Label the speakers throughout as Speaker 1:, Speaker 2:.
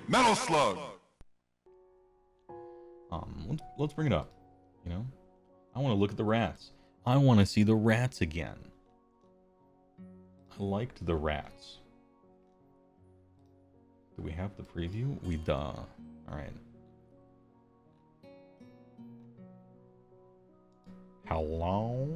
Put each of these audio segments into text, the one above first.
Speaker 1: Metal Slug.
Speaker 2: Let's bring it up. You know, I want to look at the rats. I want to see the rats again. I liked the rats. Do we have the preview? We duh. All right. Hello?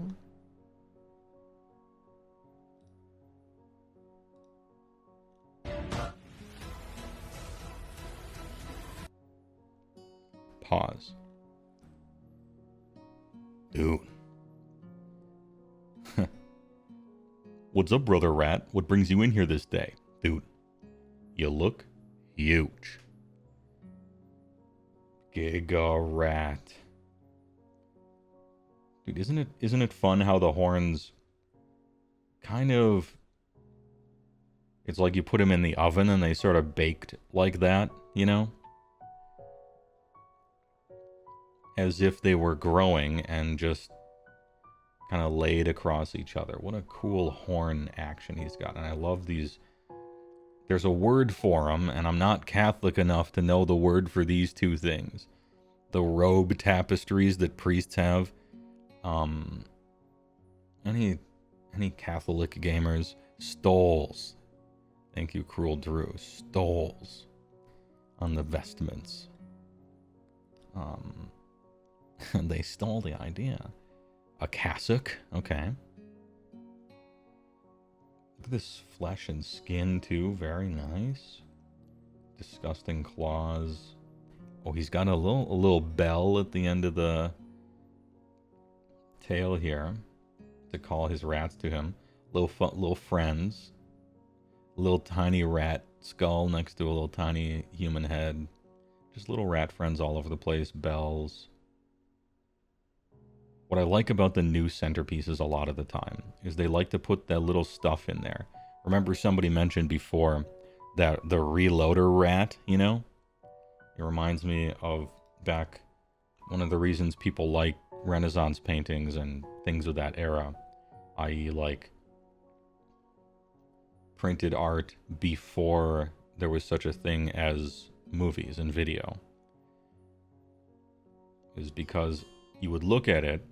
Speaker 2: Pause. Dude. What's up, brother rat? What brings you in here this day? Dude, you look huge. Giga rat. Dude, isn't it fun how the horns kind of, it's like you put them in the oven and they sort of baked like that, you know? As if they were growing and just kind of laid across each other. What a cool horn action he's got. And I love these. There's a word for them, and I'm not Catholic enough to know the word for these two things. The robe tapestries that priests have. Any Catholic gamers? Stoles. Thank you, Cruel Drew. Stoles on the vestments. They stole the idea. A cassock, okay. Look at this flesh and skin too, very nice. Disgusting claws. Oh, he's got a little bell at the end of the tail here to call his rats to him. Little friends. Little tiny rat skull next to a little tiny human head. Just little rat friends all over the place. Bells. What I like about the new centerpieces a lot of the time is they like to put that little stuff in there. Remember somebody mentioned before that the reloader rat, you know? It reminds me of back, one of the reasons people like Renaissance paintings and things of that era, i.e. like printed art before there was such a thing as movies and video, is because you would look at it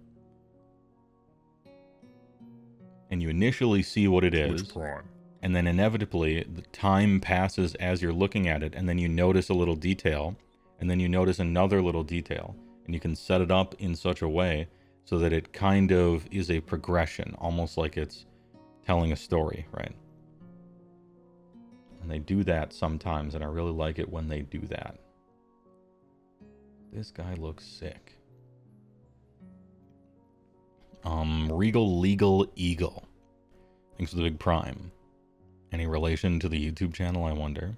Speaker 2: and you initially see what it is, and then inevitably the time passes as you're looking at it, and then you notice a little detail, and then you notice another little detail, and you can set it up in such a way so that it kind of is a progression, almost like it's telling a story, right? And they do that sometimes, and I really like it when they do that. This guy looks sick. Regal Legal Eagle. Thanks for the big prime. Any relation to the YouTube channel, I wonder?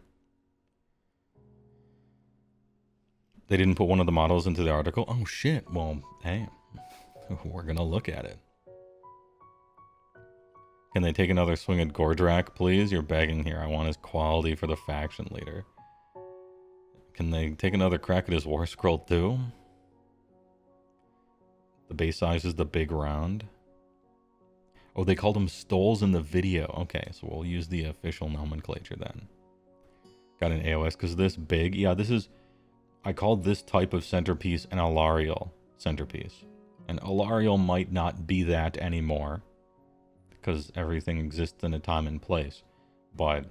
Speaker 2: They didn't put one of the models into the article? Oh shit, well, hey, we're gonna look at it. Can they take another swing at Gordrak, please? You're begging here. I want his quality for the faction leader. Can they take another crack at his War Scroll too? The base size is the big round. Oh, they called them stoles in the video. Okay, so we'll use the official nomenclature then. Got an AOS because this big. Yeah, this is... I called this type of centerpiece an Alarial centerpiece. And Alarial might not be that anymore, because everything exists in a time and place. But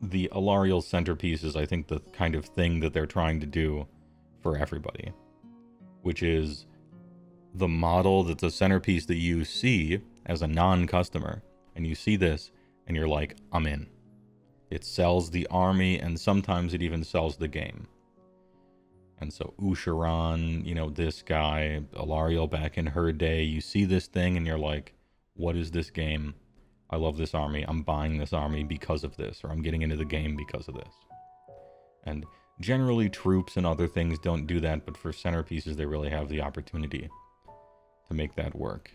Speaker 2: the Alarial centerpiece is, I think, the kind of thing that they're trying to do for everybody. Which is the model that's a centerpiece that you see as a non-customer. And you see this, and you're like, I'm in. It sells the army, and sometimes it even sells the game. And so Usharan, you know, this guy, Alarial back in her day, you see this thing, and you're like, what is this game? I love this army. I'm buying this army because of this, or I'm getting into the game because of this. And generally, troops and other things don't do that, but for centerpieces, they really have the opportunity to make that work.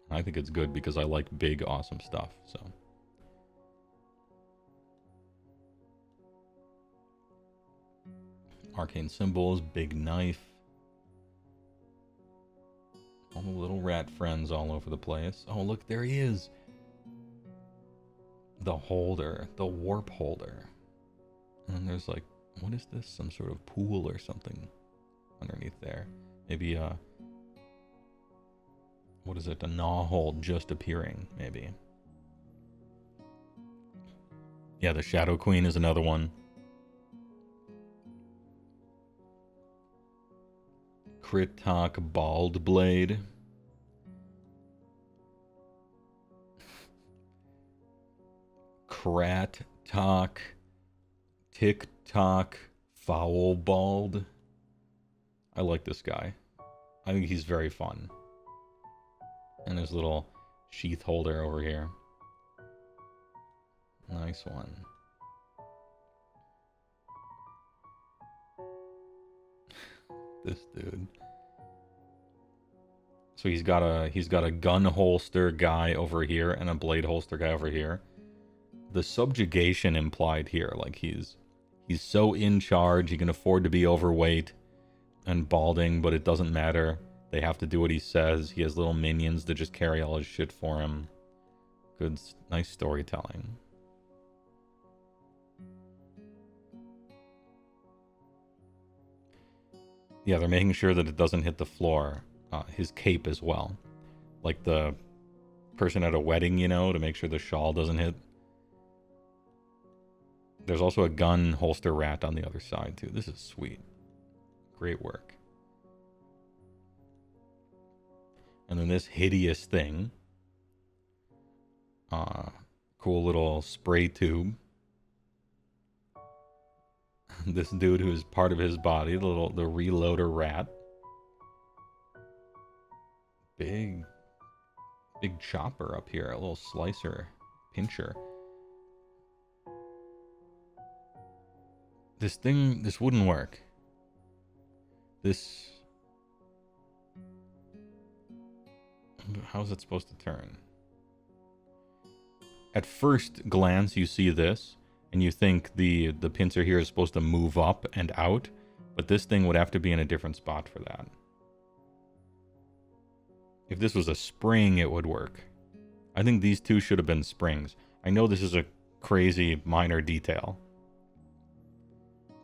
Speaker 2: I think it's good because I like big, awesome stuff, so. Arcane symbols, big knife. All the little rat friends all over the place. Oh, look, there he is. the holder, the warp holder. And then there's like, what is this? Some sort of pool or something underneath there. Maybe what is it? A gnaw hole just appearing, maybe. Yeah, the Shadow Queen is another one. Kritok Bald Blade. Krat Talk. TikTok Foul Bald. I like this guy. I think he's very fun. And his little sheath holder over here. Nice one. This dude. So he's got a gun holster guy over here and a blade holster guy over here. The subjugation implied here, like he's so in charge, he can afford to be overweight and balding, but it doesn't matter. They have to do what he says. He has little minions that just carry all his shit for him. Good, nice storytelling. Yeah, they're making sure that it doesn't hit the floor. His cape as well. Like the person at a wedding, you know, to make sure the shawl doesn't hit. There's also a gun holster rat on the other side, too. This is sweet. Great work. And then this hideous thing. Cool little spray tube. This dude who's part of his body, the reloader rat. Big chopper up here, a little slicer, pincher. This wouldn't work. How's it supposed to turn? At first glance, you see this, and you think the pincer here is supposed to move up and out, but this thing would have to be in a different spot for that. If this was a spring, it would work. I think these two should have been springs. I know this is a crazy minor detail,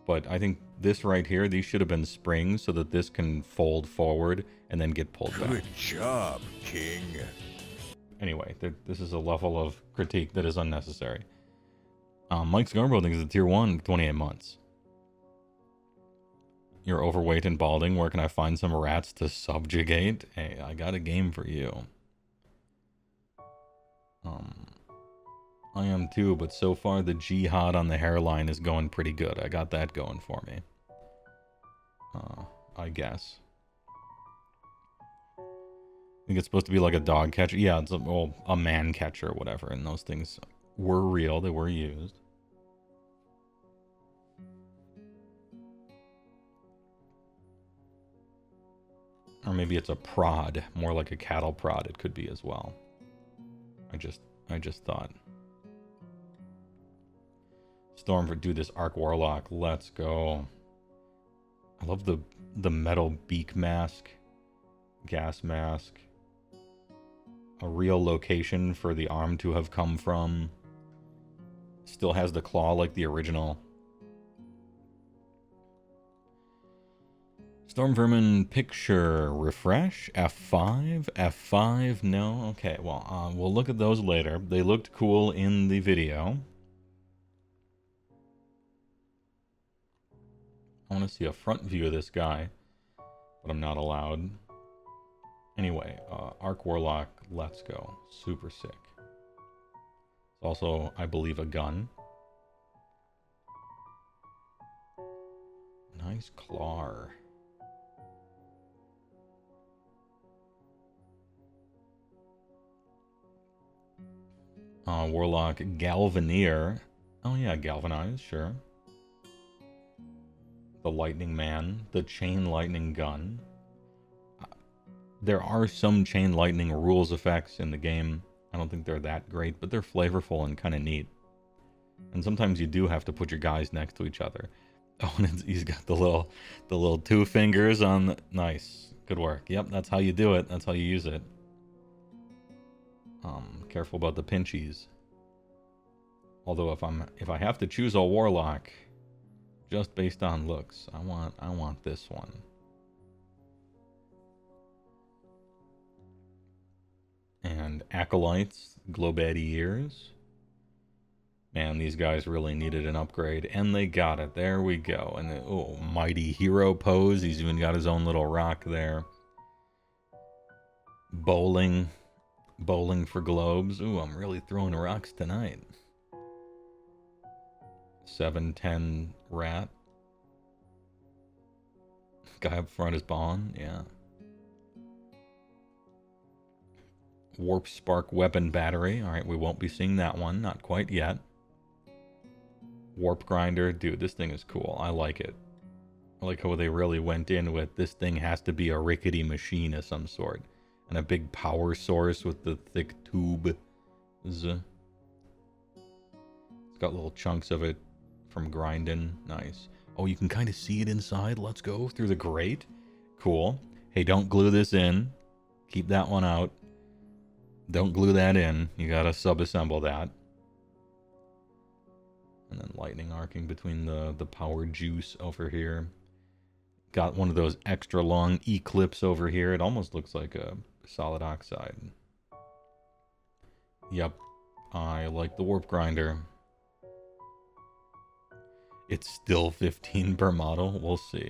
Speaker 2: but I think this right here, these should have been springs so that this can fold forward and then get pulled back.
Speaker 1: Good job, King.
Speaker 2: Anyway, this is a level of critique that is unnecessary. Mike Scarborough thinks it's a tier 1, 28 months. You're overweight and balding. Where can I find some rats to subjugate? Hey, I got a game for you. I am too, but so far the jihad on the hairline is going pretty good. I got that going for me. I guess. I think it's supposed to be like a dog catcher. Yeah, it's a man catcher or whatever, and those things were real. They were used. Or maybe it's a prod, more like a cattle prod. It could be as well. I just thought. Storm for do this Arch-Warlock. Let's go. I love the metal beak mask, gas mask. A real location for the arm to have come from. Still has the claw like the original. Storm Vermin picture refresh F5 F5 no. Okay, well we'll look at those later. They looked cool in the video. I want to see a front view of this guy, but I'm not allowed. Anyway, Arch-Warlock, let's go. Super sick. It's also, I believe, a gun. Nice claw. Warlock Galvanier. Oh yeah, galvanized, sure. The Lightning Man, the Chain Lightning Gun. There are some Chain Lightning rules effects in the game. I don't think they're that great, but they're flavorful and kind of neat. And sometimes you do have to put your guys next to each other. Oh, and he's got the little two fingers on the... Nice. Good work. Yep, that's how you do it. That's how you use it. Careful about the pinchies. Although if I have to choose a warlock just based on looks, I want this one. And acolytes, globaddy ears. Man, these guys really needed an upgrade, and they got it. There we go. And oh, mighty hero pose. He's even got his own little rock there. Bowling for globes. Ooh, I'm really throwing rocks tonight. 710 rat. Guy up front is Bond, yeah. Warp spark weapon battery. Alright, we won't be seeing that one. Not quite yet. Warp grinder. Dude, this thing is cool. I like it. I like how they really went in with this thing has to be a rickety machine of some sort. And a big power source with the thick tube. It's got little chunks of it from grinding. Nice. Oh, you can kind of see it inside. Let's go through the grate. Cool. Hey, don't glue this in. Keep that one out. Don't glue that in. You gotta sub-assemble that. And then lightning arcing between the power juice over here. Got one of those extra long E-clips over here. It almost looks like a solid oxide. Yep. I like the warp grinder. It's still 15 per model. We'll see.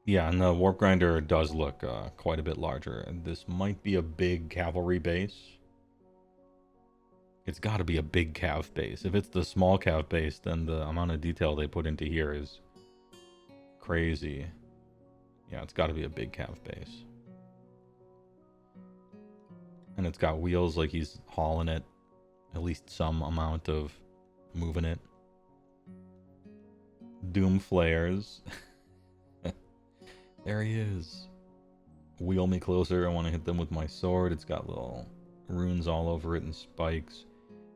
Speaker 2: Yeah, and the warp grinder does look quite a bit larger. This might be a big cavalry base. It's got to be a big cav base. If it's the small cav base, then the amount of detail they put into here is crazy. Yeah, it's got to be a big cav base. And it's got wheels like he's hauling it. At least some amount of moving it. Doom flares. There he is. Wheel me closer. I want to hit them with my sword. It's got little runes all over it and spikes.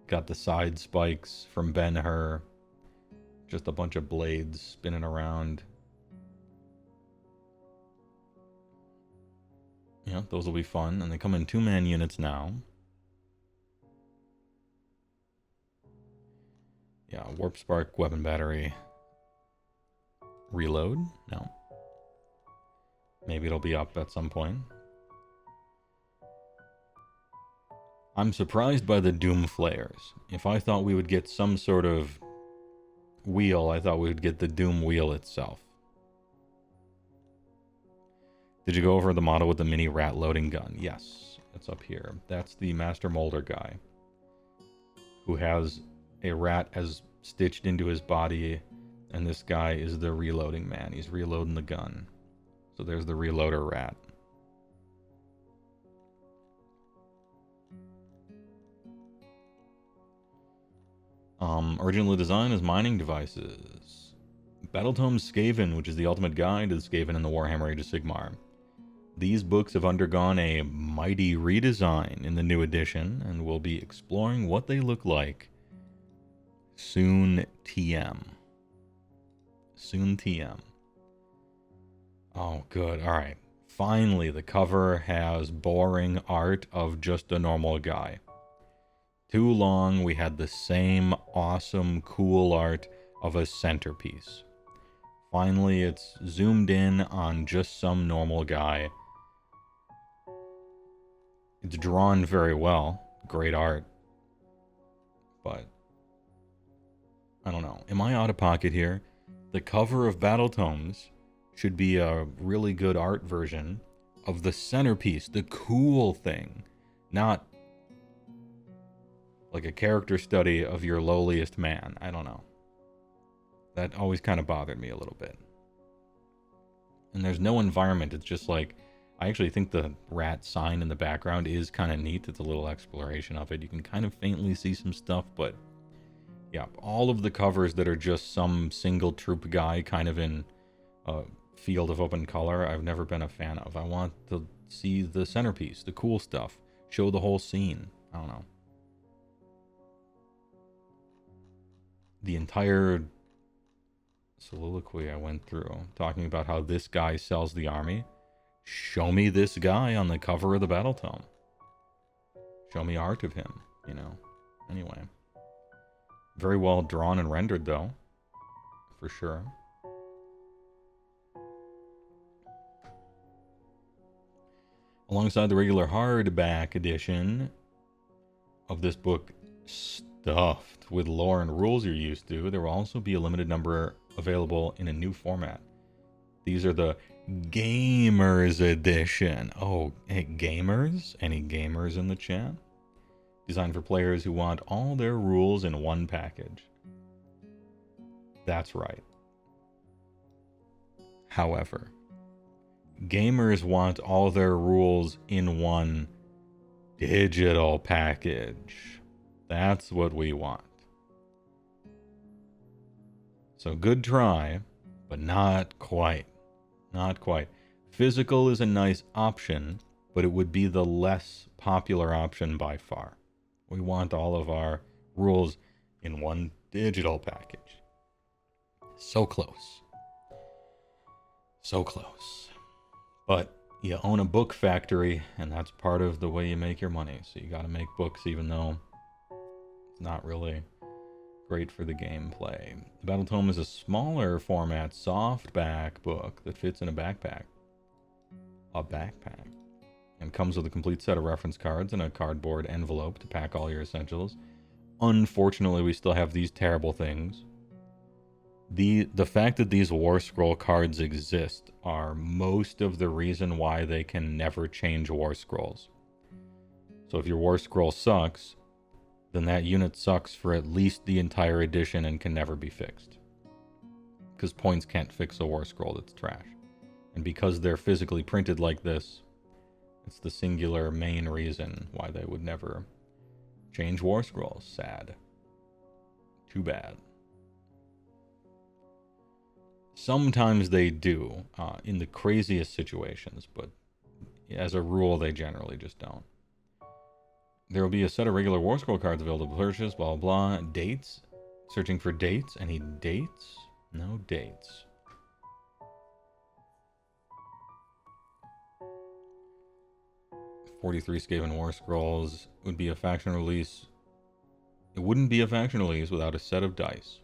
Speaker 2: Got the side spikes from Ben-Hur. Just a bunch of blades spinning around. Yeah, those will be fun. And they come in 2-man units now. Yeah, warp spark weapon battery. Reload? No. Maybe it'll be up at some point. I'm surprised by the Doom Flares. If I thought we would get some sort of wheel, I thought we would get the Doom wheel itself. Did you go over the model with the mini rat loading gun? Yes, it's up here. That's the Master Molder guy, who has a rat as stitched into his body, and this guy is the reloading man. He's reloading the gun. So there's the reloader rat. Originally designed as mining devices. Battletome Skaven, which is the ultimate guide to the Skaven in the Warhammer Age of Sigmar. These books have undergone a mighty redesign in the new edition, and we'll be exploring what they look like soon TM. Soon TM. Oh, good. All right. Finally, the cover has boring art of just a normal guy. Too long, we had the same awesome, cool art of a centerpiece. Finally, it's zoomed in on just some normal guy. It's drawn very well. Great art. But I don't know. Am I out of pocket here? The cover of Battletomes should be a really good art version of the centerpiece, the cool thing, not like a character study of your lowliest man. I don't know. That always kind of bothered me a little bit. And there's no environment. It's just like, I actually think the rat sign in the background is kind of neat. It's a little exploration of it. You can kind of faintly see some stuff, but yeah, all of the covers that are just some single troop guy kind of in a field of open color, I've never been a fan of. I want to see the centerpiece, the cool stuff, show the whole scene. I don't know. The entire soliloquy I went through, talking about how this guy sells the army. Show me this guy on the cover of the Battletome. Show me art of him, you know. Anyway. Very well drawn and rendered, though. For sure. Alongside the regular hardback edition of this book, stuffed with lore and rules you're used to, there will also be a limited number available in a new format. These are the Gamers Edition. Oh, hey, gamers? Any gamers in the chat? Designed for players who want all their rules in one package. That's right. However, gamers want all their rules in one digital package. That's what we want. So good try, but not quite. Not quite. Physical is a nice option, but it would be the less popular option by far. We want all of our rules in one digital package. So close. So close. But you own a book factory, and that's part of the way you make your money. So you gotta make books even though it's not really great for the gameplay. The Battletome is a smaller format softback book that fits in a backpack. A backpack. And comes with a complete set of reference cards and a cardboard envelope to pack all your essentials. Unfortunately, we still have these terrible things. The fact that these War Scroll cards exist are most of the reason why they can never change War Scrolls. So if your War Scroll sucks, then that unit sucks for at least the entire edition and can never be fixed. Because points can't fix a War Scroll that's trash. And because they're physically printed like this, it's the singular main reason why they would never change War Scrolls. Sad. Too bad. Sometimes they do, in the craziest situations, but as a rule, they generally just don't. There will be a set of regular War Scroll cards available to purchase, blah, blah, blah. Dates? Searching for dates? Any dates? No dates. $43 Skaven War Scrolls would be a faction release. It wouldn't be a faction release without a set of dice.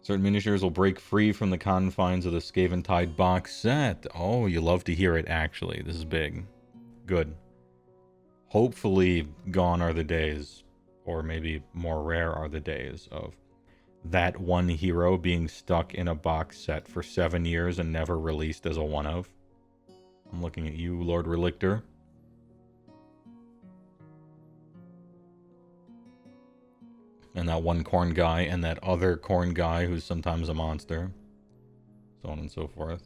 Speaker 2: Certain miniatures will break free from the confines of the Skaven Tide box set. Oh, you love to hear it, actually. This is big. Good. Hopefully gone are the days, or maybe more rare are the days, of that one hero being stuck in a box set for 7 years and never released as a one-of. I'm looking at you, Lord Relictor. And that one corn guy, and that other corn guy who's sometimes a monster. So on and so forth.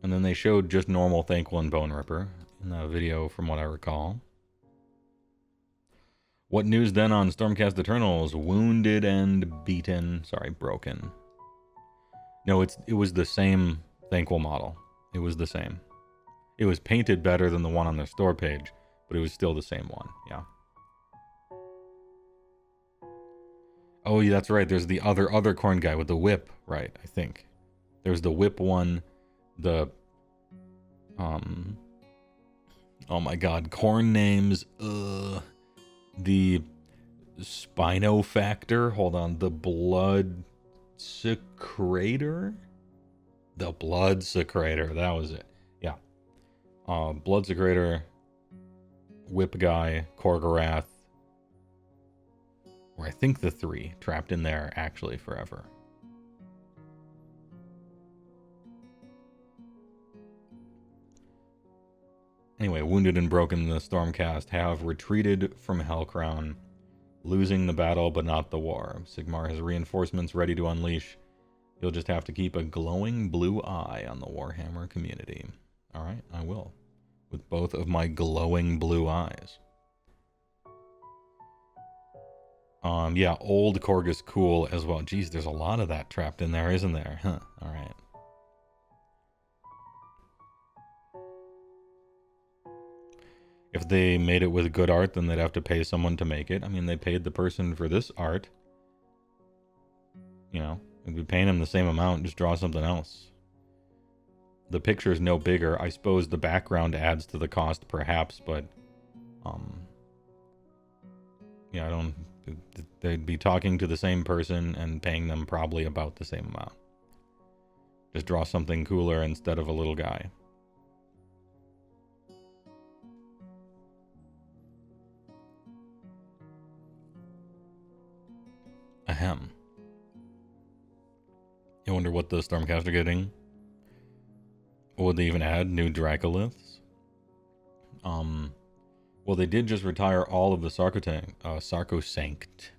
Speaker 2: And then they showed just normal Thankful and Bone Ripper in the video, from what I recall. What news then on Stormcast Eternals? Wounded and beaten. Sorry, broken. No, it was the same Thankful model. It was the same. It was painted better than the one on their store page, but it was still the same one, yeah. Oh, yeah, that's right. There's the other corn guy with the whip, right, I think. There's the whip one, the... Oh my god, corn names, the Spinofactor, hold on, the Blood Secretor? The Blood Secretor, that was it, yeah. Blood Secretor... Whip Guy, Korgorath, or I think the 3 trapped in there actually forever. Anyway, Wounded and Broken, the Stormcast have retreated from Hellcrown, losing the battle but not the war. Sigmar has reinforcements ready to unleash. You'll just have to keep a glowing blue eye on the Warhammer community. Alright, I will. With both of my glowing blue eyes. Yeah, old Korg is cool as well. Geez, there's a lot of that trapped in there, isn't there? Huh, alright. If they made it with good art, then they'd have to pay someone to make it. I mean, they paid the person for this art. You know, they'd be paying them the same amount, just draw something else. The picture's no bigger. I suppose the background adds to the cost, perhaps, but yeah, I don't. They'd be talking to the same person and paying them probably about the same amount. Just draw something cooler instead of a little guy. Ahem. I wonder what the Stormcast are getting. Would they even add new Dracoliths? Well, they did just retire all of the Sarcosanct.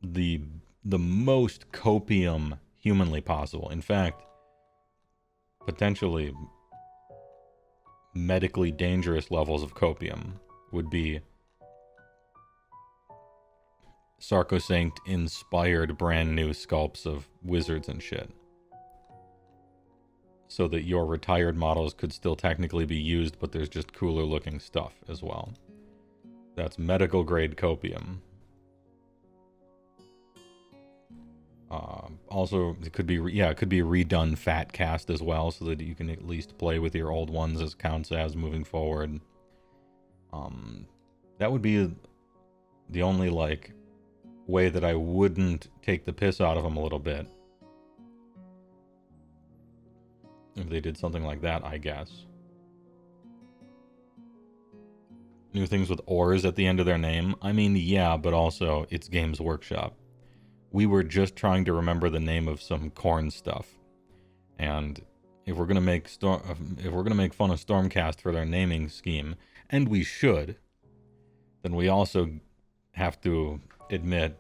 Speaker 2: The most copium humanly possible. In fact, potentially medically dangerous levels of copium would be Sarcosanct inspired brand new sculpts of wizards and shit. So that your retired models could still technically be used, but there's just cooler looking stuff as well. That's medical grade copium. Also, it could be it could be a redone fat cast as well, so that you can at least play with your old ones as counts as moving forward. That would be the only like way that I wouldn't take the piss out of them a little bit. If they did something like that, I guess. New things with ors at the end of their name. I mean, yeah, but also it's Games Workshop. We were just trying to remember the name of some corn stuff, and if we're gonna make fun of Stormcast for their naming scheme, and we should, then we also have to admit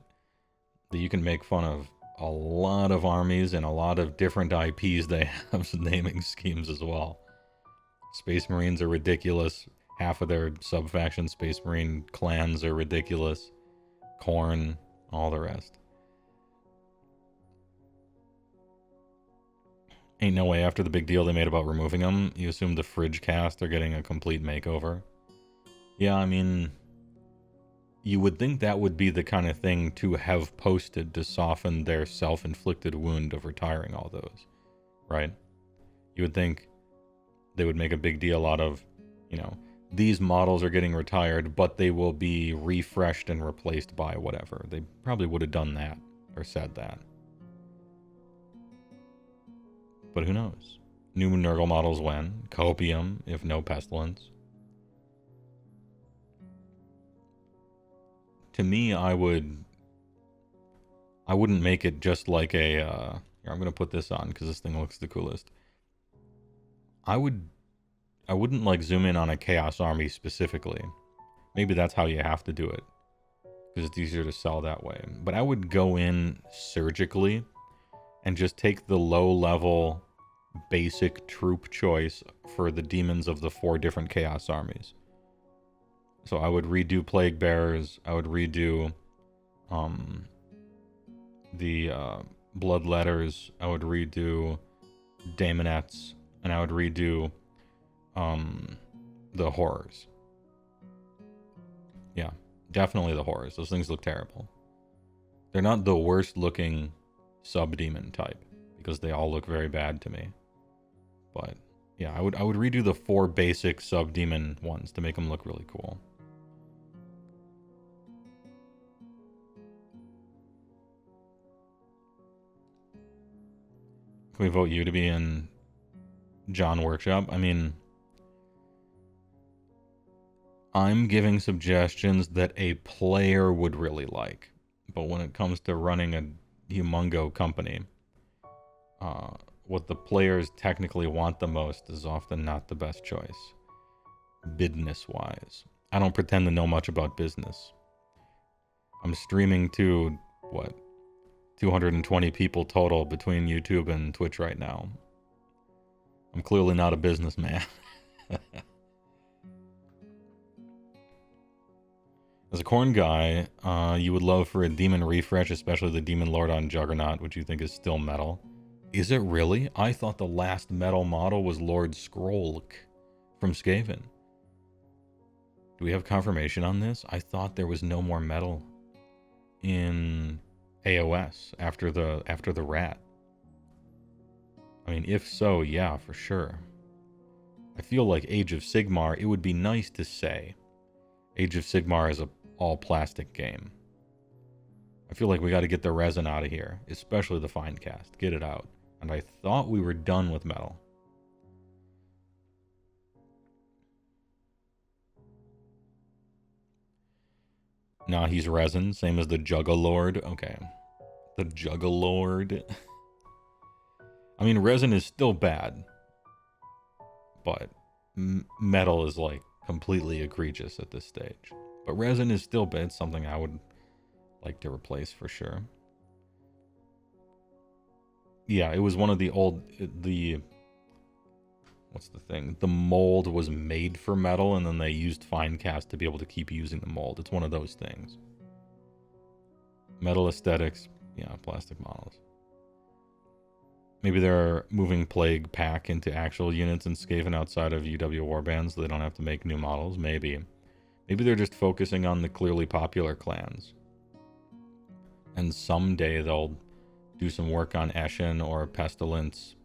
Speaker 2: that you can make fun of a lot of armies and a lot of different IPs they have naming schemes as well. Space Marines are ridiculous. Half of their sub-faction Space Marine clans are ridiculous. Khorne, all the rest. Ain't no way after the big deal they made about removing them, you assume the Fridge cast are getting a complete makeover. Yeah, I mean, you would think that would be the kind of thing to have posted to soften their self-inflicted wound of retiring all those, right? You would think they would make a big deal out of, you know, these models are getting retired, but they will be refreshed and replaced by whatever. They probably would have done that or said that. But who knows? New Nurgle models when? Copium, if no Pestilence. To me, I wouldn't make it just like a, here, I'm going to put this on because this thing looks the coolest. I wouldn't like zoom in on a Chaos Army specifically. Maybe that's how you have to do it, because it's easier to sell that way. But I would go in surgically and just take the low-level basic troop choice for the demons of the 4 different Chaos Armies. So I would redo Plague Bearers, I would redo the Bloodletters, I would redo Daemonettes, and I would redo the Horrors. Yeah, definitely the Horrors. Those things look terrible. They're not the worst looking sub-demon type, because they all look very bad to me. But yeah, I would redo the 4 basic sub-demon ones to make them look really cool. Can we vote you to be in John Workshop? I mean, I'm giving suggestions that a player would really like. But when it comes to running a humongo company, what the players technically want the most is often not the best choice, business-wise. I don't pretend to know much about business. I'm streaming to, 220 people total between YouTube and Twitch right now. I'm clearly not a businessman. As a Khorne guy, you would love for a demon refresh, especially the Demon Lord on Juggernaut, which you think is still metal. Is it really? I thought the last metal model was Lord Skrolk from Skaven. Do we have confirmation on this? I thought there was no more metal in AOS after the rat. I mean, if so, yeah, for sure. I feel like Age of Sigmar, it would be nice to say Age of Sigmar is a all plastic game. I feel like we got to get the resin out of here, especially the fine cast. Get it out. And I thought we were done with metal. Nah, he's resin, same as the Juggalord. Okay. The Juggalord. I mean, resin is still bad. But metal is like completely egregious at this stage. But resin is still bad. It's something I would like to replace for sure. Yeah, it was one of the old... What's the thing? The mold was made for metal, and then they used fine cast to be able to keep using the mold. It's one of those things. Metal aesthetics. Yeah, plastic models. Maybe they're moving Plague Pack into actual units in Skaven outside of UW Warbands so they don't have to make new models. Maybe. Maybe they're just focusing on the clearly popular clans. And someday they'll do some work on Eshin or Pestilence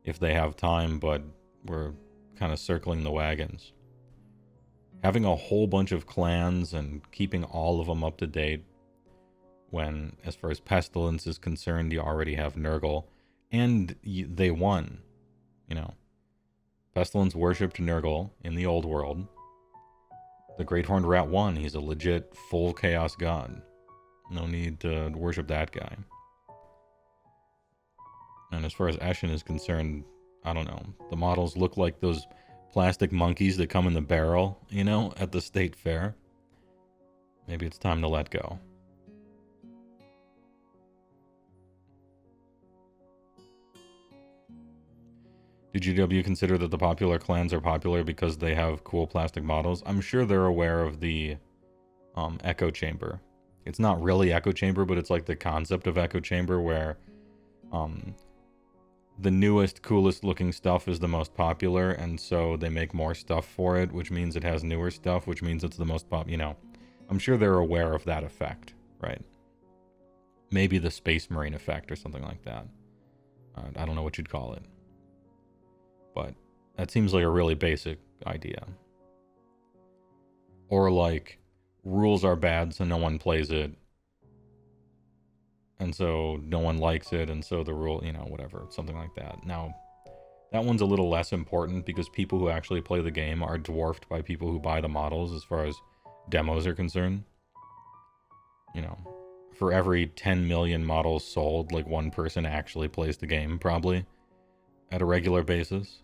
Speaker 2: if they have time, but we're kind of circling the wagons. Having a whole bunch of clans and keeping all of them up to date when, as far as Pestilence is concerned, you already have Nurgle. And they won, you know. Pestilence worshipped Nurgle in the old world. The Great Horned Rat won. He's a legit full chaos god. No need to worship that guy. And as far as Eshin is concerned, I don't know. The models look like those plastic monkeys that come in the barrel, you know, at the state fair. Maybe it's time to let go. Did GW consider that the popular clans are popular because they have cool plastic models? I'm sure they're aware of the Echo Chamber. It's not really Echo Chamber, but it's like the concept of Echo Chamber where the newest, coolest looking stuff is the most popular, and so they make more stuff for it, which means it has newer stuff, which means it's the most you know. I'm sure they're aware of that effect, right? Maybe the Space Marine effect or something like that. I don't know what you'd call it. But that seems like a really basic idea. Or like, rules are bad, so no one plays it. And so no one likes it, and so the rule, you know, whatever, something like that. Now, that one's a little less important because people who actually play the game are dwarfed by people who buy the models as far as demos are concerned. You know, for every 10 million models sold, like one person actually plays the game, probably, at a regular basis.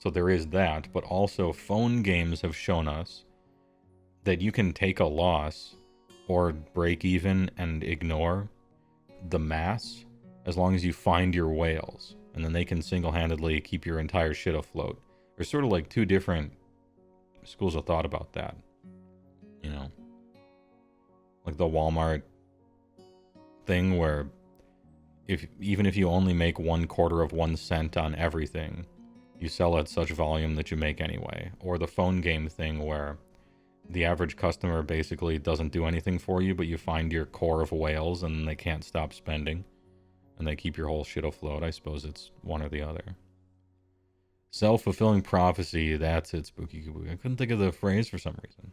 Speaker 2: So there is that, but also phone games have shown us that you can take a loss or break even and ignore the mass as long as you find your whales, and then they can single-handedly keep your entire shit afloat. There's sort of like two different schools of thought about that, you know? Like the Walmart thing where even if you only make 1/4 of 1 cent on everything, you sell at such volume that you make anyway. Or the phone game thing where the average customer basically doesn't do anything for you, but you find your core of whales and they can't stop spending. And they keep your whole shit afloat. I suppose it's one or the other. Self-fulfilling prophecy, that's it, Spooky Kabooky. I couldn't think of the phrase for some reason.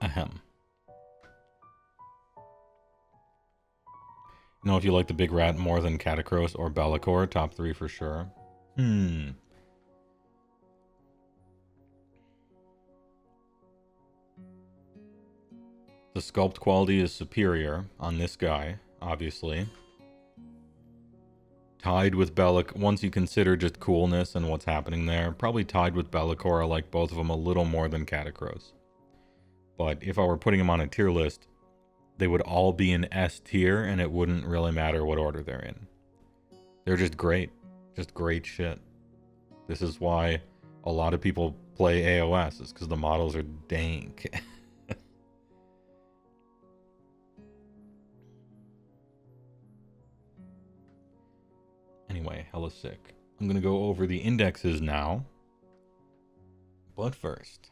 Speaker 2: Ahem. You know, if you like the Big Rat more than Catacross or Be'lakor, top 3 for sure. The sculpt quality is superior on this guy, obviously. Tied with Be'lakor, once you consider just coolness and what's happening there, probably tied with Be'lakor. I like both of them a little more than Catacross. But if I were putting them on a tier list, they would all be in S tier, and it wouldn't really matter what order they're in. They're just great. Just great shit. This is why a lot of people play AOS, is because the models are dank. Anyway, hella sick. I'm going to go over the indexes now. But first,